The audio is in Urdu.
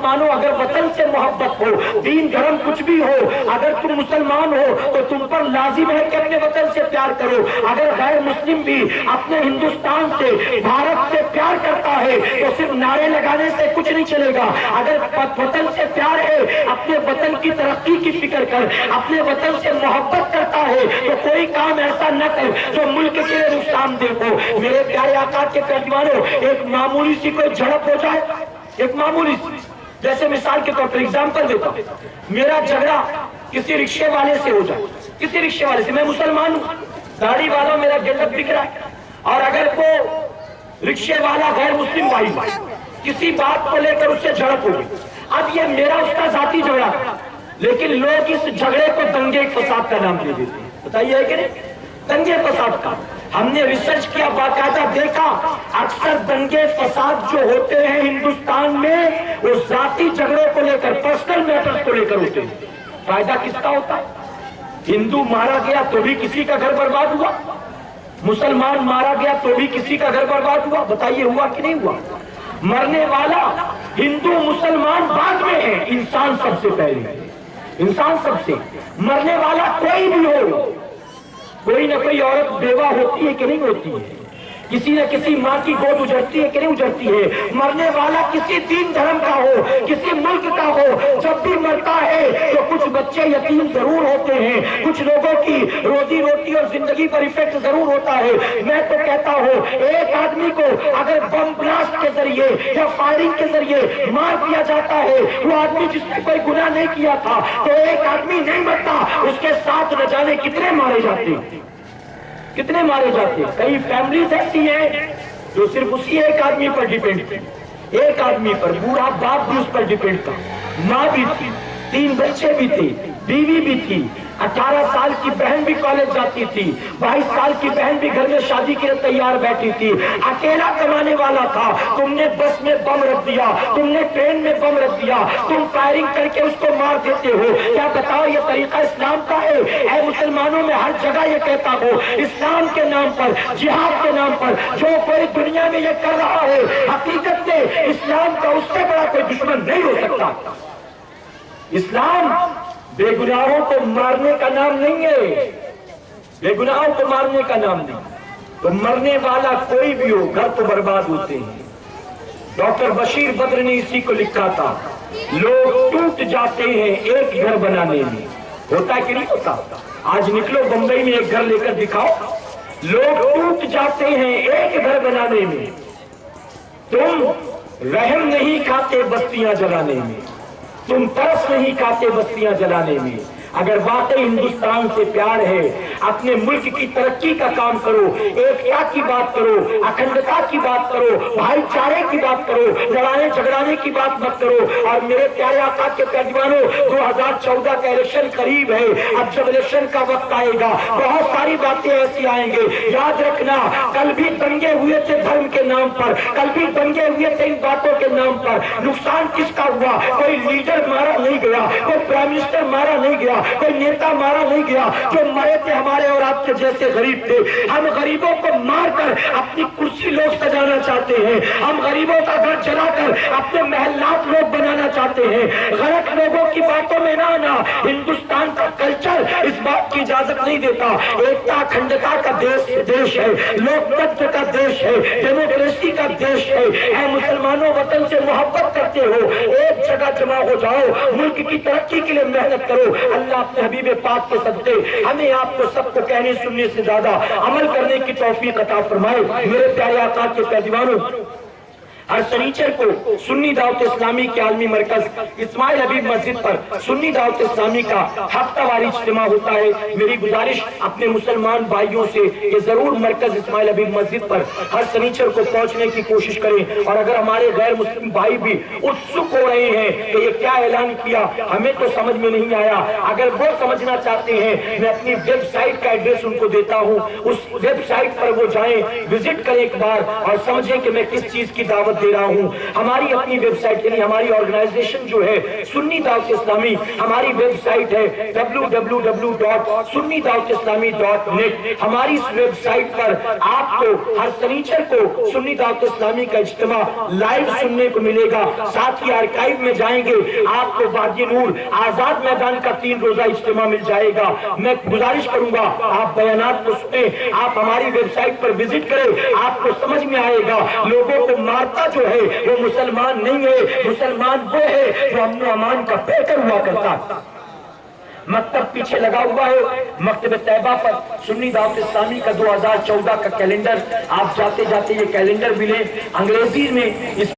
مسلمانوں اگر وطن سے محبت ہو، دین دھرم کچھ بھی ہو، اگر تم مسلمان ہو تو تم پر لازم ہے کہ اپنے وطن سے پیار کرو۔ اگر غیر مسلم بھی اپنے ہندوستان سے، بھارت سے پیار کرتا ہے تو صرف نعرے لگانے سے کچھ نہیں چلے گا۔ اگر وطن سے پیار ہے، اپنے وطن کی ترقی کی فکر کر، اپنے وطن سے محبت کرتا ہے تو کوئی کام ایسا نہ کر جو ملک کے لیے نقصان دہ ہو۔ میرے پیارے آقا کے پیروانوں، ایک معمولی سی کوئی جھڑپ ہو جائے، ایک معمولی سی، جیسے مثال کے طور پر ایگزامپل دیتا ہوں، میرا جھگڑا کسی رکشے والے سے ہو جائے، کسی رکشے والے سے، میں مسلمان ہوں، داڑھی والا میرا گیٹ اپ دکھ رہا ہے، اور اگر وہ رکشے والا غیر مسلم بھائی کسی بات کو لے کر اس سے جھڑپ ہو گئی، اب یہ میرا اس کا ذاتی جھگڑا، لیکن لوگ اس جھگڑے کو دنگے فساد کا نام دے دیتے ہیں۔ بتائیے ہے کہ نہیں؟ دنگے فساد کا ہم نے ریسرچ کیا، باقاعدہ دیکھا، اکثر دنگے فساد جو ہوتے ہیں ہندوستان میں وہ ذاتی جھگڑوں کو لے کر، پرسنل میٹرز کو لے کر ہوتے ہیں۔ فائدہ کس کا ہوتا ہے؟ ہندو مارا گیا تو بھی کسی کا گھر برباد ہوا، مسلمان مارا گیا تو بھی کسی کا گھر برباد ہوا۔ بتائیے ہوا کہ نہیں ہوا؟ مرنے والا ہندو مسلمان بعد میں ہے، انسان سب سے پہلے ہے، انسان سب سے۔ مرنے والا کوئی بھی ہو، کوئی نہ کوئی عورت بیوہ ہوتی ہے کہ نہیں ہوتی ہے، کسی نہ کسی ماں کی گود اجڑتی ہے کہ نہیں اجڑتی ہے۔ مرنے والا کسی دین دھرم کا ہو، کسی ملک کا ہو، جب بھی مرتا ہے تو کچھ بچے یتیم ضرور ہوتے ہیں، کچھ لوگوں کی روزی روٹی اور زندگی پر ایفیکٹ ضرور ہوتا ہے۔ میں تو کہتا ہوں ایک آدمی کو اگر بم بلاسٹ کے ذریعے یا فائرنگ کے ذریعے مار دیا جاتا ہے، وہ آدمی جس نے کوئی گناہ نہیں کیا تھا، تو ایک آدمی نہیں مرتا، اس کے ساتھ نہ جانے کتنے مارے جاتے ہیں، کتنے مارے جاتے ہیں۔ کئی فیملیز ایسی ہیں جو صرف اسی ایک آدمی پر ڈیپینڈ تھی، ایک آدمی پر، بوڑھا باپ بھی اس پر ڈیپینڈ تھا، ماں بھی تھی، 3 بچے بھی تھے، بیوی بھی تھی، 18 سال کی بہن بھی کالج جاتی تھی، 22 سال کی بہن بھی گھر میں شادی کے لیے تیار بیٹھی تھی، اکیلا کمانے والا تھا۔ تم نے بس میں بم رکھ دیا، تم نے ٹرین میں بم رکھ دیا، تم فائرنگ کر کے اس کو مار دیتے ہو۔ کیا بتاؤ یہ طریقہ اسلام کا ہے؟ اے مسلمانوں، میں ہر جگہ یہ کہتا ہوں، اسلام کے نام پر، جہاد کے نام پر جو کوئی دنیا میں یہ کر رہا ہے، حقیقت میں اسلام کا اس سے بڑا کوئی دشمن نہیں ہو سکتا۔ اسلام بے گناہوں کو مارنے کا نام نہیں ہے، بے گناہوں کو مارنے کا نام نہیں۔ تو مرنے والا کوئی بھی ہو، گھر تو برباد ہوتے ہیں۔ ڈاکٹر بشیر بدر نے اسی کو لکھا تھا، لوگ ٹوٹ جاتے ہیں ایک گھر بنانے میں۔ ہوتا ہے کہ نہیں ہوتا؟ آج نکلو بمبئی میں ایک گھر لے کر دکھاؤ، لوگ ٹوٹ جاتے ہیں ایک گھر بنانے میں۔ تم رحم نہیں کھاتے بستیاں جلانے میں، تم ترس نہیں کھاتے بستیاں جلانے میں۔ اگر واقعی ہندوستان سے پیار ہے، اپنے ملک کی ترقی کا کام کرو، ایکتا کی بات کرو، اکھنڈتا کی بات کرو، بھائی چارے کی بات کرو، لڑانے جھگڑانے کی بات مت کرو۔ اور میرے پیارے آقا کے پیروانوں، 2014 کا الیکشن قریب ہے، اب جب الیکشن کا وقت آئے گا بہت ساری باتیں ایسی آئیں گے، یاد رکھنا کل بھی دنگے ہوئے تھے دھرم کے نام پر، کل بھی دنگے ہوئے تھے ان باتوں کے نام پر۔ نقصان کس کا ہوا؟ کوئی لیڈر مارا نہیں گیا، کوئی پرائم منسٹر مارا نہیں گیا، کوئی نیتا مارا نہیں گیا، جو مرے تھے ہمارے اور آپ کے جیسے غریب تھے۔ ہم غریبوں کو مار کر اپنی کرسی لوگ سجانا چاہتے ہیں، ہم غریبوں کا گھر جلا کر اپنے محلات لوگ بنانا چاہتے ہیں۔ غلط لوگوں کی باتوں میں نہ آنا، ہندوستان کا کلچر اس بات کی اجازت نہیں دیتا۔ ایکتا اکھنڈتا کا دیش ہے، لوکتنتر کا دیش ہے، ڈیموکریسی کا دیش ہے۔ اے مسلمانوں، وطن سے محبت کرتے ہو، ایک جگہ جمع ہو جاؤ، ملک کی ترقی کے لیے محنت کرو۔ اللہ اپنے حبیب پاک کے صدقے ہمیں آپ کو سب کو کہنے سننے سے زیادہ عمل کرنے کی توفیق عطا فرمائے۔ میرے پیارے آقا کے پیروانوں، ہر سنیچر کو سنی دعوت اسلامی کے عالمی مرکز اسماعیل حبیب مسجد پر سنی دعوت اسلامی کا ہفتہ واری اجتماع ہوتا ہے۔ میری گزارش اپنے مسلمان بھائیوں سے کہ ضرور مرکز اسماعیل حبیب مسجد پر ہر سنیچر کو پہنچنے کی کوشش کریں۔ اور اگر ہمارے غیر مسلم بھائی بھی اتسک ہو رہے ہیں کہ یہ کیا اعلان کیا، ہمیں تو سمجھ میں نہیں آیا، اگر وہ سمجھنا چاہتے ہیں میں اپنی ویب سائٹ کا ایڈریس ان کو دیتا ہوں، اس ویب سائٹ پر وہ جائیں، وزٹ کریں ایک بار اور سمجھیں کہ میں کس چیز کی دعوت دے رہا ہوں. ہماری اپنی ویب سائٹ یعنی ہماری آرگنائزیشن جو ہے سنی دعوت اسلامی, ہماری ویب سائٹ ہے www.sunnidawatislami.net. ہماری اس ویب سائٹ پر آپ کو ہر سنیچر کو سنی دعوت اسلامی کا اجتماع لائیو سننے کو ملے گا. ساتھ ہی آرکائیو میں جائیں گے آپ کو وادی نور آزاد میدان کا 3 روزہ اجتماع مل جائے گا. میں گزارش کروں گا آپ بیانات کو سنیں, آپ ہماری ویب سائٹ پر وزٹ کریں, آپ کو سمجھ میں آئے گا لوگوں کو مارتا جو ہے وہ مسلمان نہیں ہے, مسلمان وہ ہے جو امن و امان کا پیکر ہوا کرتا. مکتب پیچھے لگا ہوا ہے, مکتب طیبہ پر سنی دعوت اسلامی کا 2014 کا کیلنڈر, آپ جاتے جاتے یہ کیلنڈر بھی لیں. انگریزی میں اس